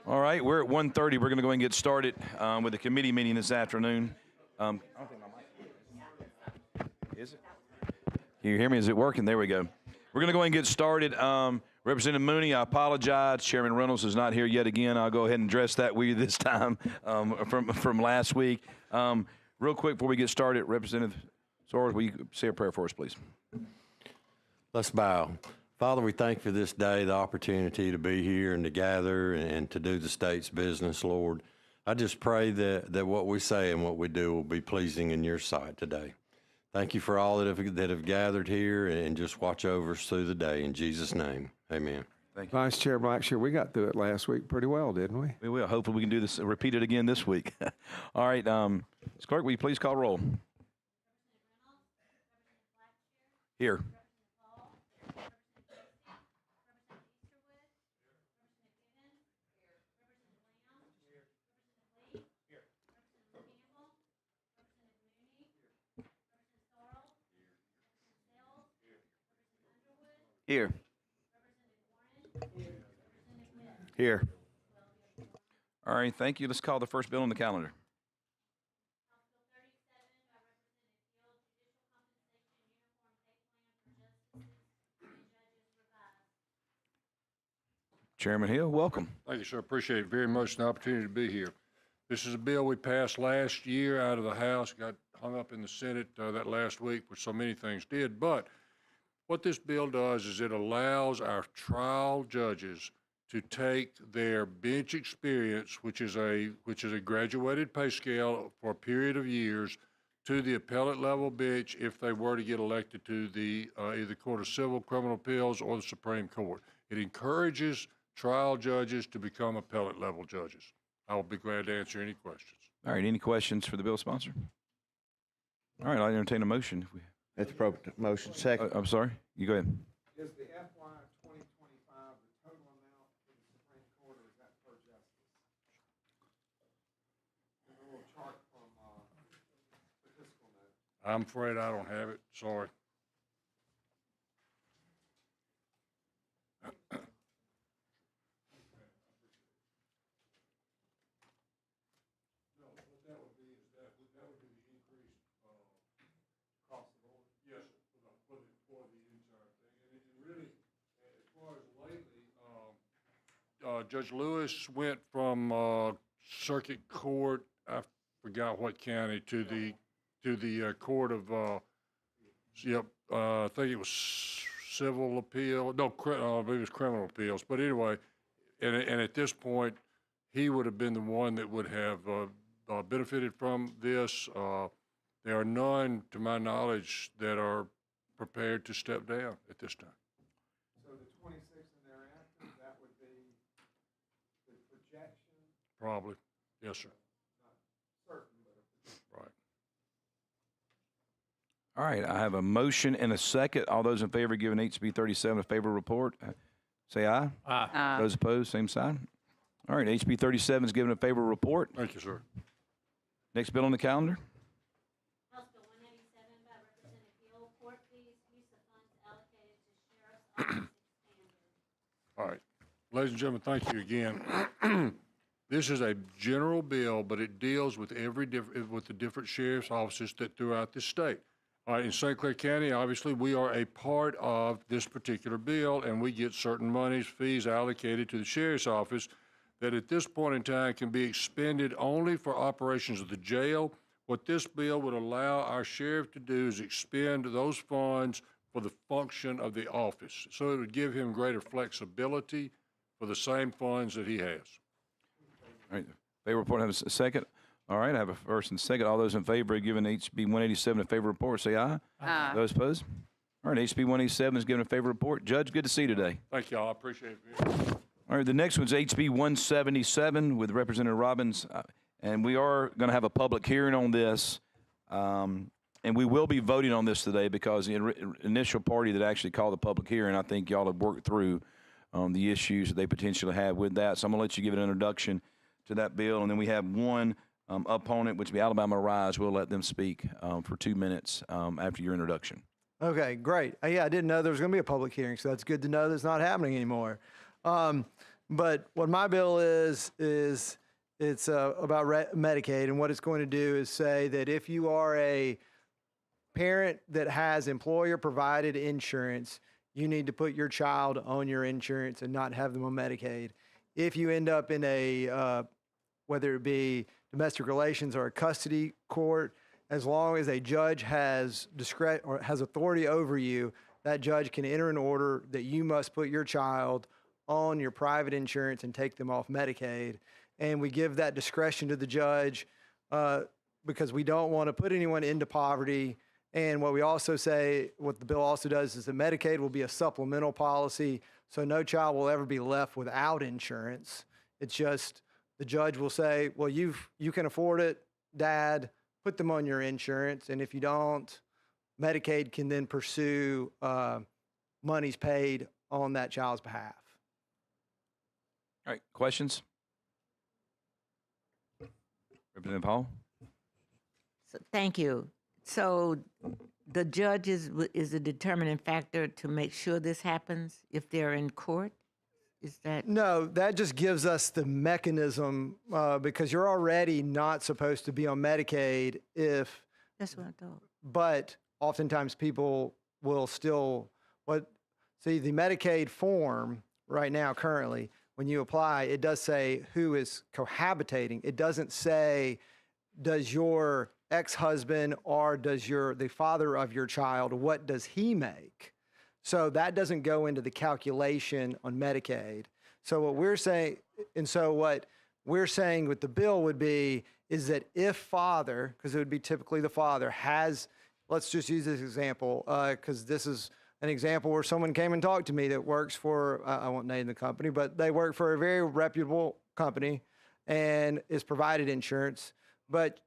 All right, we're at 1:30. We're going to go ahead and get started with the committee meeting this afternoon. I don't think my mic is it? Can you hear me? Is it working? There we go. We're going to go ahead and get started. Representative Mooney, I apologize. Chairman Reynolds is not here yet again. I'll go ahead and address that with you this time from last week. Real quick before we get started, Representative Soares, will you say a prayer for us, please? Let's bow. Father, we thank you for this day, the opportunity to be here and to gather and to do the state's business, Lord. I just pray that what we say and what we do will be pleasing in your sight today. Thank you for all that have gathered here, and just watch over us through the day. In Jesus' name, amen. Thank you. Vice Chair Blackshear, we got through it last week pretty well, didn't we? We will. Hopefully we can do this, repeat it again this week. All right, Ms. Clerk, will you please call roll? Here. Here. Here. All right, thank you. Let's call the first bill on the calendar. Chairman Hill, welcome. Thank you, sir. Appreciate it very much, the opportunity to be here. This is a bill we passed last year out of the House, got hung up in the Senate that last week, which so many things did. But what this bill does is it allows our trial judges to take their bench experience, which is a graduated pay scale for a period of years, to the appellate level bench if they were to get elected to the either Court of Civil Criminal Appeals or the Supreme Court. It encourages trial judges to become appellate level judges. I will be glad to answer any questions. All right, any questions for the bill sponsor? All right, I'll entertain a motion. That's appropriate. Motion second. I'm sorry, you go ahead. Is the FY 2025 the total amount for the Supreme Court, or is that per justice? There's a little chart from the fiscal note. I'm afraid I don't have it. Sorry. Judge Lewis went from circuit court, I forgot what county, to the court of, I think it was civil appeal. No, I believe it was criminal appeals. But anyway, and at this point, he would have been the one that would have benefited from this. There are none, to my knowledge, that are prepared to step down at this time. So the 26 and thereafter, that would be the projection? Probably. Yes, sir. Not certain, but Right. All right, I have a motion and a second. All those in favor of giving HB 37 a favorable report, say aye. Aye. Those opposed, same sign. All right, HB 37 is given a favorable report. Thank you, sir. Next bill on the calendar. House Bill 187 by Representative Hill. Court fees, use of funds allocated to Sheriff's Office expanded. All right. Ladies and gentlemen, thank you again. This is a general bill, but it deals with with the different sheriff's offices that throughout the state. All right, in St. Clair County, obviously, we are a part of this particular bill, and we get certain monies, fees allocated to the sheriff's office that at this point in time can be expended only for operations of the jail. What this bill would allow our sheriff to do is expend those funds for the function of the office. So it would give him greater flexibility for the same funds that he has. All right, favorable report, have a second. All right, I have a first and second. All those in favor of giving HB 187 a favorable report, say aye. Aye. Those opposed? All right, HB 187 is given a favorable report. Judge, good to see you today. Thank you all. I appreciate it. All right, the next one's HB 177 with Representative Robbins, and we are going to have a public hearing on this, and we will be voting on this today because the initial party that actually called the public hearing, I think y'all have worked through the issues that they potentially have with that. So I'm going to let you give an introduction to that bill, and then we have one opponent, which will be Alabama Rise. We'll let them speak for 2 minutes after your introduction. Okay, great. Yeah, I didn't know there was going to be a public hearing, so that's good to know that's not happening anymore. But what my bill is it's about Medicaid, and what it's going to do is say that if you are a parent that has employer-provided insurance, you need to put your child on your insurance and not have them on Medicaid. If you end up in a, whether it be domestic relations or a custody court, as long as a judge has or has authority over you, that judge can enter an order that you must put your child on your private insurance and take them off Medicaid. And we give that discretion to the judge because we don't want to put anyone into poverty. And what we also say, what the bill also does is that Medicaid will be a supplemental policy, so no child will ever be left without insurance. It's just the judge will say, well, you can afford it, Dad, put them on your insurance. And if you don't, Medicaid can then pursue monies paid on that child's behalf. All right, questions? Representative Hall? So, thank you. So the judge is a determining factor to make sure this happens if they're in court? Is that? No, that just gives us the mechanism because you're already not supposed to be on Medicaid if. That's what I thought. But oftentimes people will still, see the Medicaid form right now currently, when you apply, it does say who is cohabitating. It doesn't say, does your ex-husband or does the father of your child, what does he make? So that doesn't go into the calculation on Medicaid. So what we're saying, what we're saying with the bill would be, is that if father, because it would be typically the father, has, let's just use this example, because this is an example where someone came and talked to me that works for, I won't name the company, but they work for a very reputable company and is provided insurance, but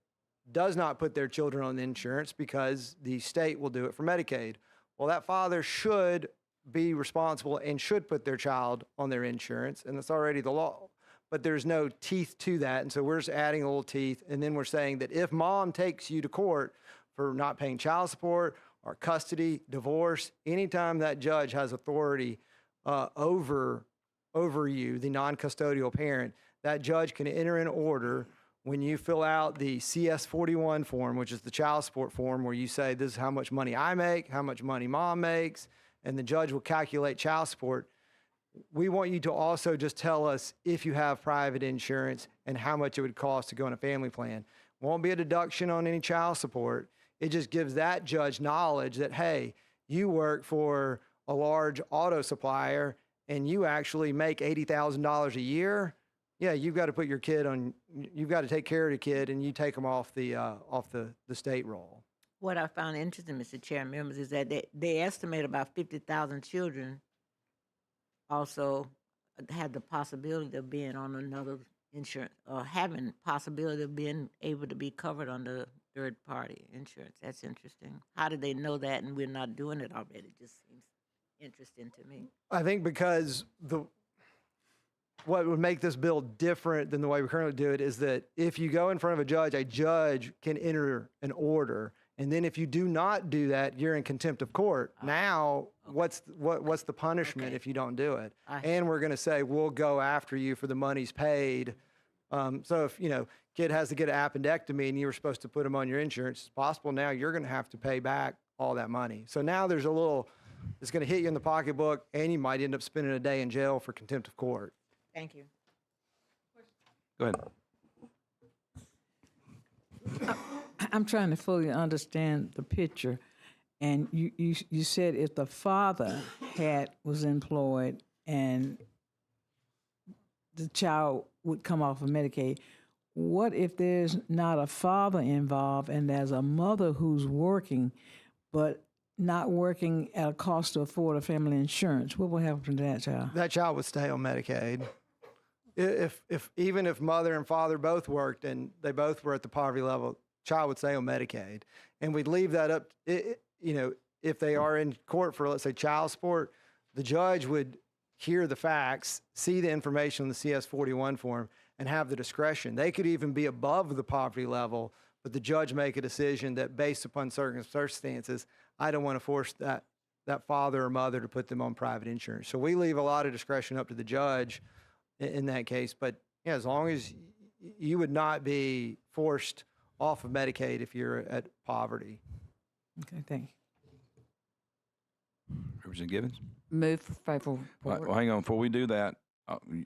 does not put their children on insurance because the state will do it for Medicaid. Well, that father should be responsible and should put their child on their insurance, and that's already the law. But there's no teeth to that, and so we're just adding a little teeth, and then we're saying that if mom takes you to court for not paying child support or custody, divorce, anytime that judge has authority over you, the non-custodial parent, that judge can enter an order when you fill out the CS-41 form, which is the child support form, where you say, this is how much money I make, how much money mom makes, and the judge will calculate child support. We want you to also just tell us if you have private insurance and how much it would cost to go on a family plan. Won't be a deduction on any child support. It just gives that judge knowledge that, hey, you work for a large auto supplier and you actually make $80,000 a year. Yeah, you've got to put your kid on, you've got to take care of the kid, and you take them off the state roll. What I found interesting, Mr. Chair and members, is that they estimate about 50,000 children also have the possibility of being on another insurance or having possibility of being able to be covered under third-party insurance. That's interesting. How did they know that and we're not doing it already? It just seems interesting to me. I think because what would make this bill different than the way we currently do it is that if you go in front of a judge can enter an order. And then if you do not do that, you're in contempt of court. Now, what's the punishment if you don't do it? And we're going to say, we'll go after you for the monies paid. So if, kid has to get an appendectomy and you were supposed to put him on your insurance, it's possible now you're going to have to pay back all that money. So now there's it's going to hit you in the pocketbook, and you might end up spending a day in jail for contempt of court. Thank you. Go ahead. I'm trying to fully understand the picture. And you said if the father was employed and the child would come off of Medicaid, what if there's not a father involved and there's a mother who's working but not working at a cost to afford a family insurance? What will happen to that child? That child would stay on Medicaid. Even if mother and father both worked and they both were at the poverty level, child would stay on Medicaid. And we'd leave that up, if they are in court for, let's say, child support, the judge would hear the facts, see the information on the CS-41 form, and have the discretion. They could even be above the poverty level, but the judge make a decision that based upon certain circumstances, I don't want to force that father or mother to put them on private insurance. So we leave a lot of discretion up to the judge in that case. But yeah, as long as you would not be forced off of Medicaid if you're at poverty. Okay, thank you. Representative Givens? Move for favorable Well, report. hang on, before we do that,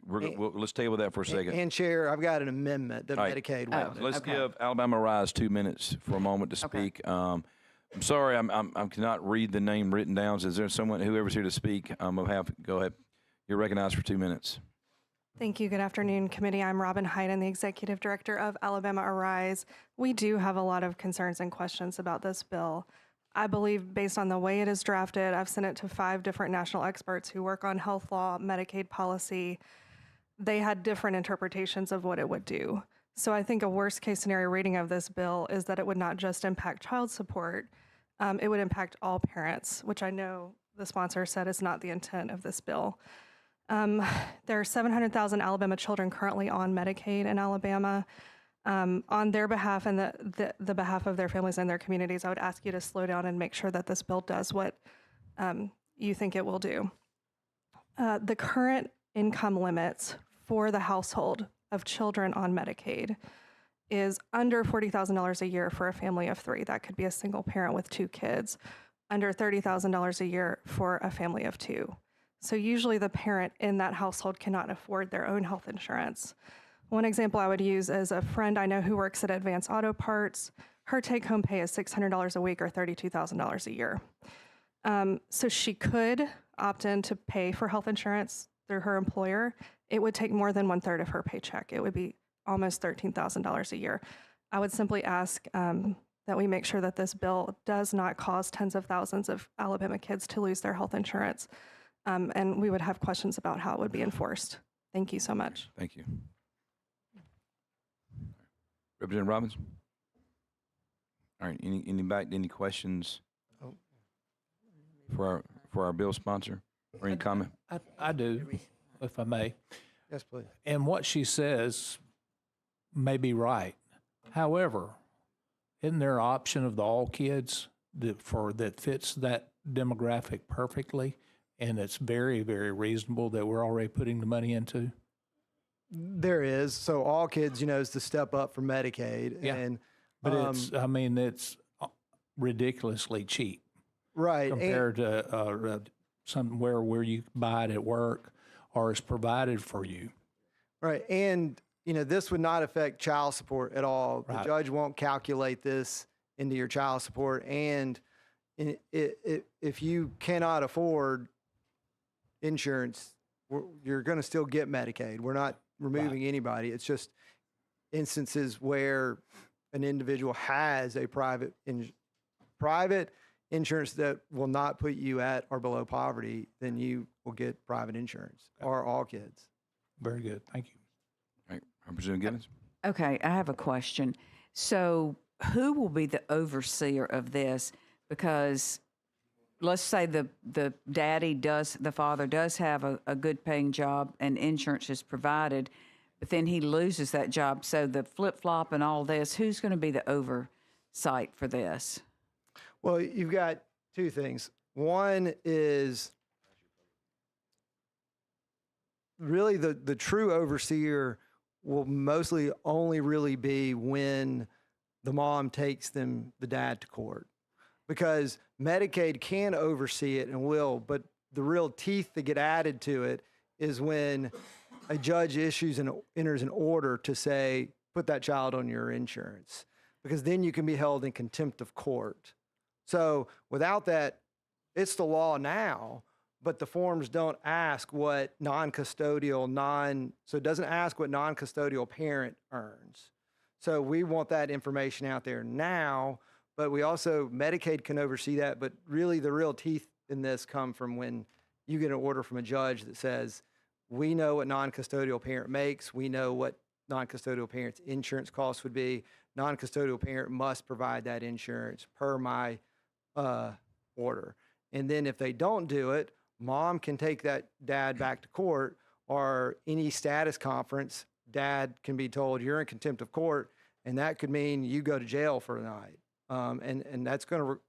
let's table that for a second. And Chair, I've got an amendment that All right. Medicaid Oh. wanted. Let's Okay. give Alabama Rise 2 minutes for a moment to Okay. speak. I'm sorry, I cannot read the name written down. Is there someone, whoever's here to speak, go ahead. You're recognized for 2 minutes. Thank you. Good afternoon, committee. I'm Robin Hyden, the Executive Director of Alabama Arise. We do have a lot of concerns and questions about this bill. I believe based on the way it is drafted, I've sent it to 5 different national experts who work on health law, Medicaid policy. They had different interpretations of what it would do. So I think a worst case scenario reading of this bill is that it would not just impact child support, it would impact all parents, which I know the sponsor said is not the intent of this bill. There are 700,000 Alabama children currently on Medicaid in Alabama. On their behalf and the behalf of their families and their communities, I would ask you to slow down and make sure that this bill does what you think it will do. The current income limits for the household of children on Medicaid is under $40,000 a year for a family of 3. That could be a single parent with 2 kids. Under $30,000 a year for a family of 2. So usually the parent in that household cannot afford their own health insurance. One example I would use is a friend I know who works at Advance Auto Parts. Her take-home pay is $600 a week or $32,000 a year. So she could opt in to pay for health insurance through her employer. It would take more than 1/3 of her paycheck. It would be almost $13,000 a year. I would simply ask that we make sure that this bill does not cause tens of thousands of Alabama kids to lose their health insurance. And we would have questions about how it would be enforced. Thank you so much. Thank you. Representative Robbins? All right, any questions for our bill sponsor, or any comment? I do, if I may. Yes, please. And what she says may be right. However, isn't there an option of the all kids that fits that demographic perfectly, and it's very, very reasonable that we're already putting the money into? There is. So all kids, is the step up for Medicaid. Yeah. And, But it's ridiculously cheap right. compared to somewhere where you buy it at work or is provided for you. Right. And, this would not affect child support at all. Right. The judge won't calculate this into your child support. And if you cannot afford insurance, you're going to still get Medicaid. We're not removing anybody. It's just instances where an individual has a private insurance that will not put you at or below poverty, then you will get private insurance, or all kids. Very good. Thank you. All right, Representative Givens? Okay, I have a question. So who will be the overseer of this? Because let's say the father does have a good paying job and insurance is provided, but then he loses that job. So the flip-flop and all this, who's going to be the oversight for this? Well, you've got 2 things. One is really the true overseer will mostly only really be when the mom takes the dad to court, because Medicaid can oversee it and will, but the real teeth that get added to it is when a judge enters an order to say, put that child on your insurance, because then you can be held in contempt of court. So without that, it's the law now, but the forms don't ask what so it doesn't ask what non-custodial parent earns. So we want that information out there now, but we also, Medicaid can oversee that, but really the real teeth in this come from when you get an order from a judge that says, we know what non-custodial parent makes, we know what non-custodial parent's insurance costs would be, non-custodial parent must provide that insurance per my order. And then if they don't do it, mom can take that dad back to court, or any status conference, dad can be told you're in contempt of court, and that could mean you go to jail for a night. And that's going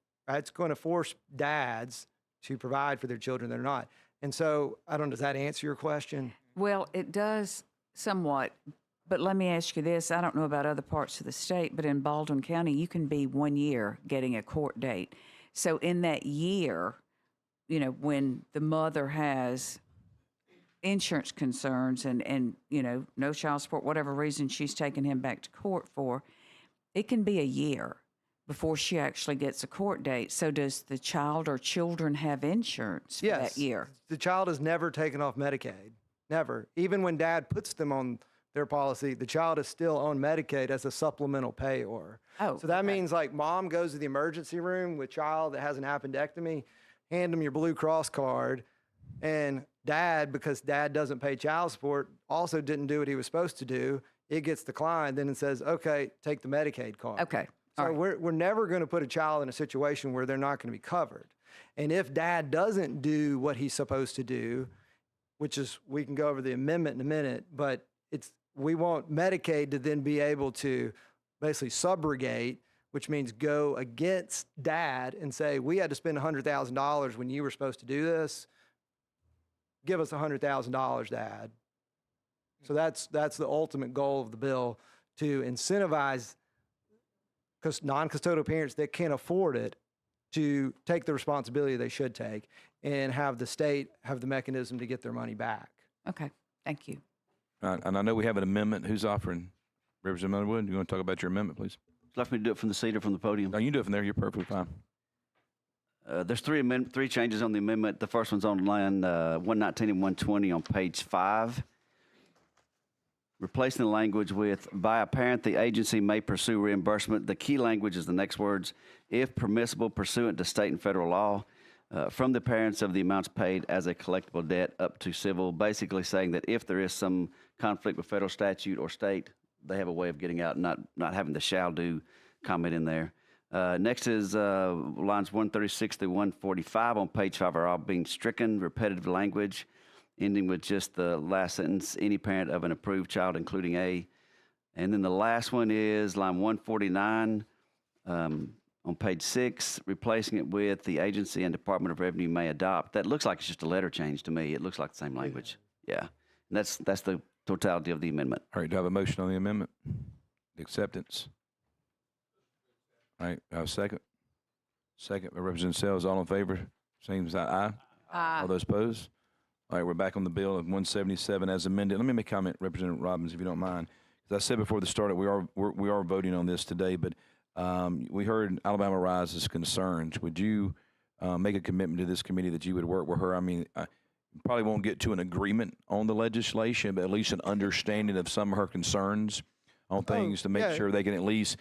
to force dads to provide for their children that are not. And so, I don't know, does that answer your question? Well, it does somewhat, but let me ask you this. I don't know about other parts of the state, but in Baldwin County, you can be 1 year getting a court date. So in that year, you know, when the mother has insurance concerns and you know, no child support, whatever reason she's taking him back to court for, it can be a year before she actually gets a court date. So does the child or children have insurance for Yes. that year? The child is never taken off Medicaid. Never. Even when dad puts them on their policy, the child is still on Medicaid as a supplemental payor. Oh, So that okay. means like mom goes to the emergency room with child that has an appendectomy, hand them your Blue Cross card, and dad, because dad doesn't pay child support, also didn't do what he was supposed to do. It gets declined, then it says, okay, take the Medicaid card. Okay. So All right. we're never going to put a child in a situation where they're not going to be covered. And if dad doesn't do what he's supposed to do, which is, we can go over the amendment in a minute, but we want Medicaid to then be able to basically subrogate, which means go against dad and say, we had to spend $100,000 when you were supposed to do this. Give us $100,000, dad. So that's the ultimate goal of the bill, to incentivize non-custodial parents that can't afford it to take the responsibility they should take and have the state have the mechanism to get their money back. Okay. Thank you. And I know we have an amendment. Who's offering? Representative Underwood, you want to talk about your amendment, please? Would you like me to do it from the seat or from the podium? No, you can do it from there. You're perfectly fine. There's three changes on the amendment. The first one's on line 119 and 120 on page 5. Replacing the language with, by a parent, the agency may pursue reimbursement. The key language is the next words, if permissible pursuant to state and federal law, from the parents of the amounts paid as a collectible debt up to civil, basically saying that if there is some conflict with federal statute or state, they have a way of getting out and not having the shall do comment in there. Next is lines 136 through 145 on page 5 are all being stricken, repetitive language, ending with just the last sentence, any parent of an approved child, including A. And then the last one is line 149 on page 6, replacing it with the agency and Department of Revenue may adopt. That looks like it's just a letter change to me. It looks like the same language. Yeah. And that's the totality of the amendment. All right, do I have a motion on the amendment? The acceptance? All right, I have a second. Second by Representative Sells. All in favor, same as aye. Aye. All those opposed? All right, we're back on the bill of 177 as amended. Let me make a comment, Representative Robbins, if you don't mind. As I said before the start, we are voting on this today, but we heard Alabama Rise's concerns. Would you make a commitment to this committee that you would work with her? I mean, you probably won't get to an agreement on the legislation, but at least an understanding of some of her concerns on things to make sure they can at least,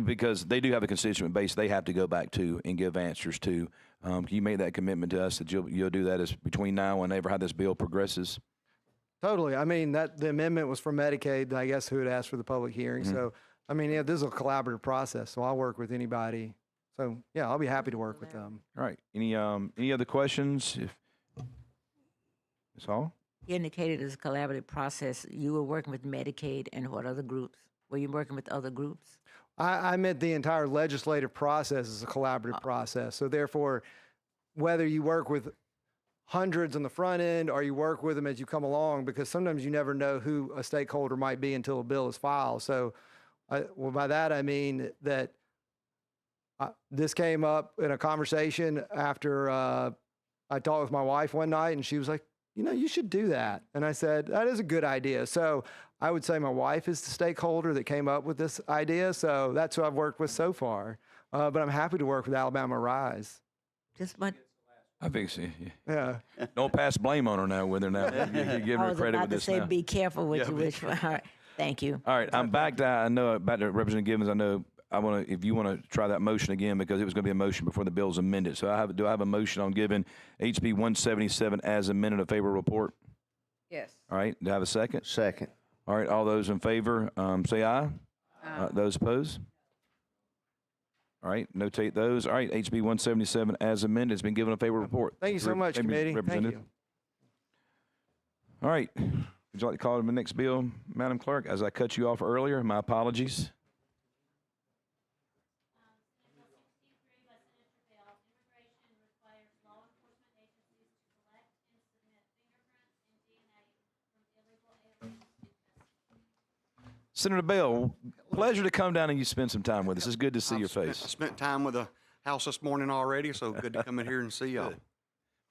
because they do have a constituent base they have to go back to and give answers to. Can you make that commitment to us that you'll do that as between now and ever how this bill progresses? Totally. I mean, the amendment was for Medicaid, I guess, who had asked for the public hearing. Mm-hmm. So, I mean, yeah, this is a collaborative process, so I'll work with anybody. So, yeah, I'll be happy to work with them. All right. Any other questions? That's all? You indicated it's a collaborative process. You were working with Medicaid and what other groups? Were you working with other groups? I meant the entire legislative process is a collaborative process. So therefore, whether you work with hundreds on the front end or you work with them as you come along, because sometimes you never know who a stakeholder might be until a bill is filed. So by that, I mean that this came up in a conversation after I talked with my wife one night, and she was like, you know, you should do that. And I said, that is a good idea. So I would say my wife is the stakeholder that came up with this idea. So that's who I've worked with so far. But I'm happy to work with Alabama Rise. Just what? I think so. Yeah. Don't pass blame on her now with her now. You're giving I her was credit about with to this say, now. be careful what you wish for. All right. Thank you. All right, I'm back to Representative Givens. I know if you want to try that motion again, because it was going to be a motion before the bill's amended. So do I have a motion on giving HB 177 as amended a favorable report? Yes. All right, do I have a second? Second. All right, all those in favor, say aye. Those opposed? All right, notate those. All right, HB 177 as amended has been given a favorable report. Thank you so much, committee. Thank you. All right, would you like to call to the next bill, Madam Clerk? As I cut you off earlier, my apologies. Senator Bell, pleasure to come down and you spend some time with us. It's good to see your I face. spent time with the House this morning already, so good to come in here and see y'all.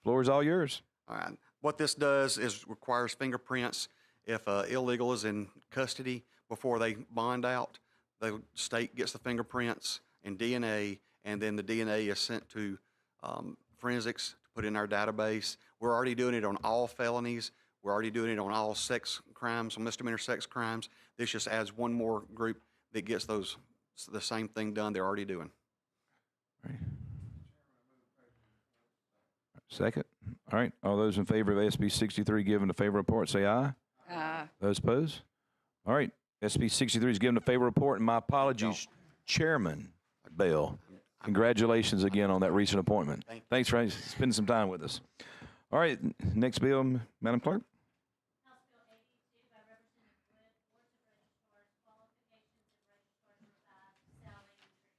Floor is all yours. All right. What this does is requires fingerprints. If illegal is in custody before they bond out, the state gets the fingerprints and DNA, and then the DNA is sent to forensics to put in our database. We're already doing it on all felonies. We're already doing it on all sex crimes, on misdemeanor sex crimes. This just adds one more group that gets the same thing done they're already doing. Second. All right. All those in favor of SB 63 given a favor report, say aye. Aye. Those opposed? All right. SB 63 is given a favor report, and my apologies, Chairman Bell. Congratulations again on that recent appointment. Thanks for spending some time with us. All right. Next bill, Madam Clerk. House Bill 82 by Representative Wood, Boards of Registrars, qualifications and registrars revised, salary increase.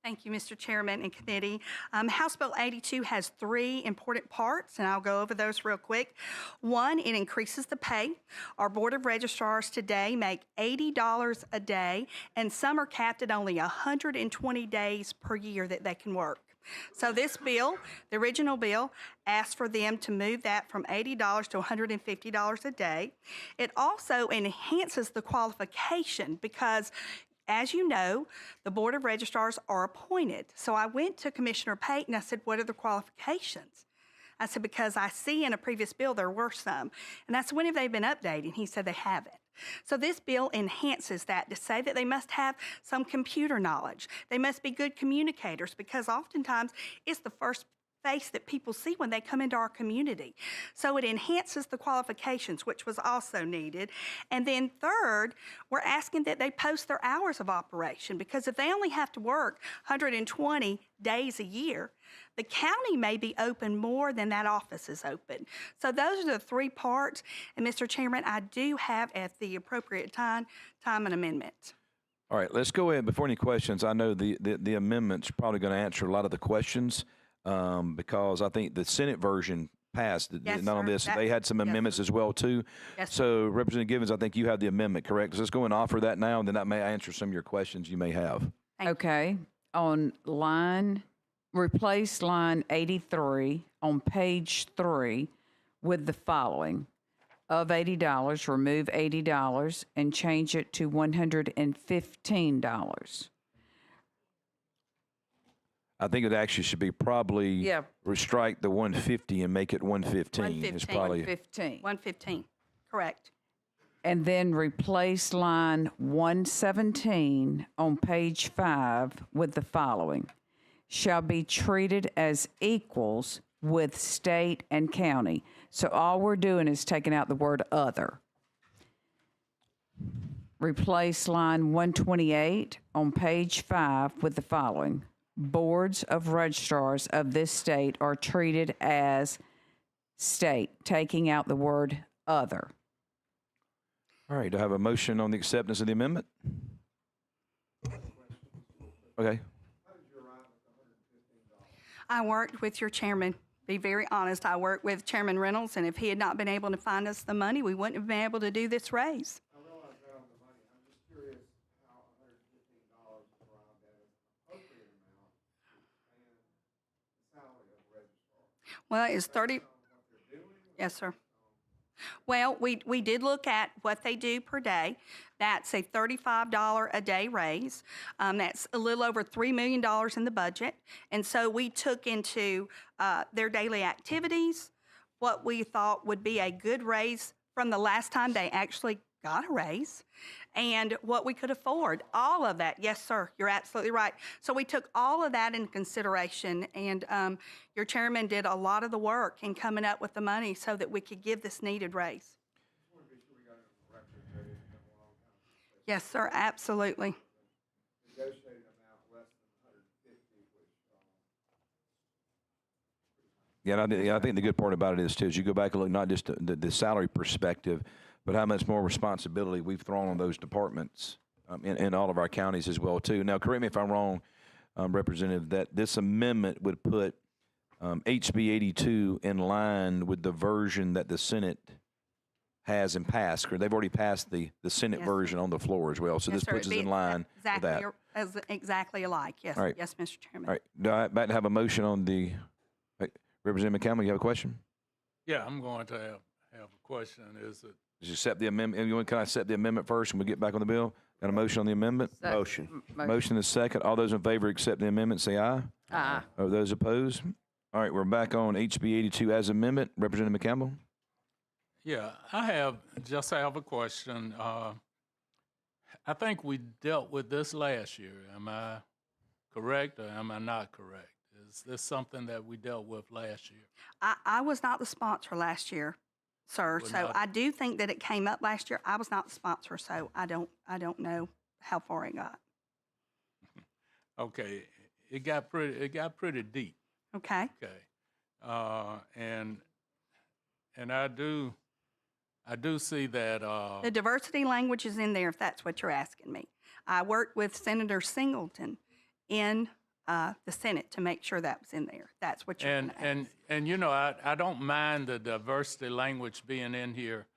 Thank you, Mr. Chairman and committee. House Bill 82 has 3 important parts, and I'll go over those real quick. One, it increases the pay. Our Board of Registrars today make $80 a day, and some are capped at only 120 days per year that they can work. So this bill, the original bill, asked for them to move that from $80 to $150 a day. It also enhances the qualification because, as you know, the Board of Registrars are appointed. So I went to Commissioner Payton. I said, what are the qualifications? I said, because I see in a previous bill there were some. And I said, when have they been updated? He said they haven't. So this bill enhances that to say that they must have some computer knowledge. They must be good communicators because oftentimes it's the first face that people see when they come into our community. So it enhances the qualifications, which was also needed. And then third, we're asking that they post their hours of operation because if they only have to work 120 days a year, the county may be open more than that office is open. So those are the 3 parts. And Mr. Chairman, I do have at the appropriate time an amendment. All right, let's go ahead. Before any questions, I know the amendment's probably going to answer a lot of the questions because I think the Senate version passed. Yes, not on sir. this. They had some amendments as well, too. Yes, so, Representative Givens, I think you have the amendment, correct? So let's go and offer that now, and then that may answer some of your questions you may have. Okay. On replace line 83 on page 3 with the following. Of $80, remove $80 and change it to $115. I think it actually should be probably strike the 150 and make it 115. It's probably 115, correct. And then replace line 117 on page 5 with the following. Shall be treated as equals with state and county. So all we're doing is taking out the word other. Replace line 128 on page 5 with the following. Boards of registrars of this state are treated as state, taking out the word other. All right, do I have a motion on the acceptance of the amendment? Okay. I worked with your chairman. Be very honest, I worked with Chairman Reynolds, and if he had not been able to find us the money, we wouldn't have been able to do this raise. I realize that on the money. I'm just curious how $115 is arrived at as an appropriate amount to pay the salary of a registrar. Well, it's 30. Yes, sir. Well, we did look at what they do per day. That's a $35 a day raise. That's a little over $3 million in the budget. And so we took into their daily activities what we thought would be a good raise from the last time they actually got a raise and what we could afford. All of that. Yes, sir. You're absolutely right. So we took all of that into consideration, and your chairman did a lot of the work in coming up with the money so that we could give this needed raise. Yes, sir. Absolutely. Negotiated amount less than 150, which Yeah, I think the good part about it is, too, is you go back and look not just the salary perspective, but how much more responsibility we've thrown on those departments in all of our counties as well, too. Now, correct me if I'm wrong, Representative, that this amendment would put HB 82 in line with the version that the Senate has and passed, or they've already passed the Senate Yes, version on the floor as well. So Yes, this sir. puts us It'd in be line with that. exactly alike. Yes, All right. yes, Mr. Chairman. All right. Do I back to have a motion on the Representative McCampbell? You have a question? Yeah, I'm going to have a question. Is it Just accept the amendment. Can I accept the amendment first, and we get back on the bill? Got a motion on the amendment? Motion. Motion is second. All those in favor accept the amendment, say aye. Aye. Are those opposed? All right, we're back on HB 82 as amendment. Representative McCampbell? Yeah, I have a question. I think we dealt with this last year. Am I correct or am I not correct? Is this something that we dealt with last year? I was not the sponsor last year, sir. Well, So not- I do think that it came up last year. I was not the sponsor, so I don't know how far it got. Okay, it got pretty deep. Okay. Okay, and I do see that. The diversity language is in there, if that's what you're asking me. I worked with Senator Singleton in the Senate to make sure that was in there. That's what you're gonna ask. And you know, I don't mind the diversity language being in here,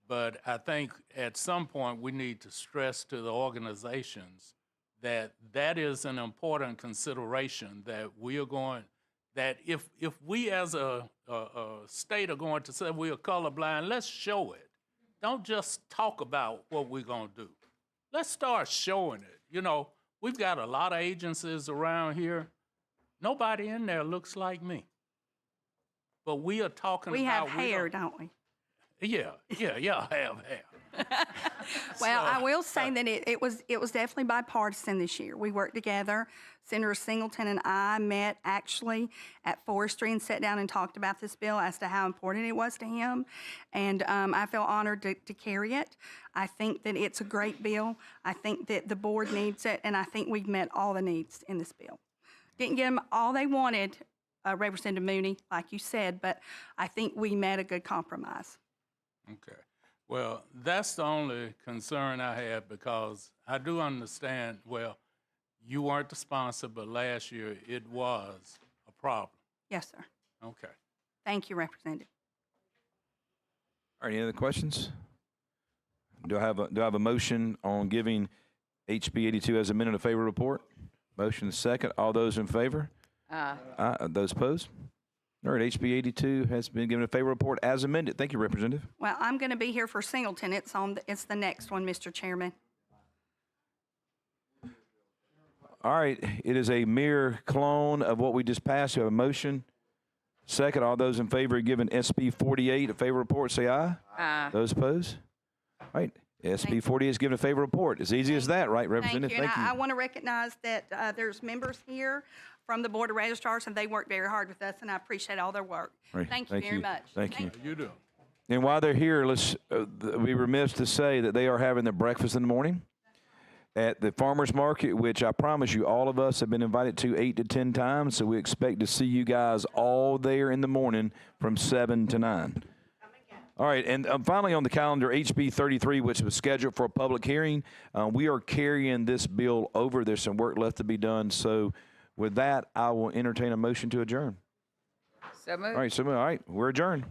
but I think at some point we need to stress to the organizations that that is an important consideration, that we are going, that if we as a state are going to say we are colorblind, let's show it. Don't just talk about what we're going to do. Let's start showing it. You know, we've got a lot of agencies around here. Nobody in there looks like me. But we are talking We about... have hair, don't we? Yeah, I have hair. Well, I will say that it was definitely bipartisan this year. We worked together. Senator Singleton and I met actually at Forestry and sat down and talked about this bill as to how important it was to him. And I feel honored to carry it. I think that it's a great bill. I think that the board needs it, and I think we've met all the needs in this bill. Didn't get them all they wanted, Representative Mooney, like you said, but I think we met a good compromise. Okay. Well, that's the only concern I have, because I do understand, well, you weren't the sponsor, but last year it was a problem. Yes, sir. Okay. Thank you, Representative. All right, any other questions? Do I have a motion on giving HB 82 as amended a favorable report? Motion is second. All those in favor? Aye. Those opposed? All right, HB 82 has been given a favorable report as amended. Thank you, Representative. Well, I'm going to be here for Singleton. It's the next one, Mr. Chairman. All right, it is a mere clone of what we just passed. You have a motion. Second, all those in favor of giving SB 48 a favorable report, say aye. Aye. Those opposed? All right, SB 48 is given a favorable report. As easy as that, right, Representative? Thank you. And I want to recognize that there's members here from the Board of Registrars, and they work very hard with us, and I appreciate all their work. Right. Thank you very much. Thank you. You do. And while they're here, let's be remiss to say that they are having their breakfast in the morning at the farmers market, which I promise you all of us have been invited to 8 to 10 times. So we expect to see you guys all there in the morning from 7 to 9. All right, and finally on the calendar, HB 33, which was scheduled for a public hearing. We are carrying this bill over. There's some work left to be done. So with that, I will entertain a motion to adjourn. So moved. All right, all right, we're adjourned.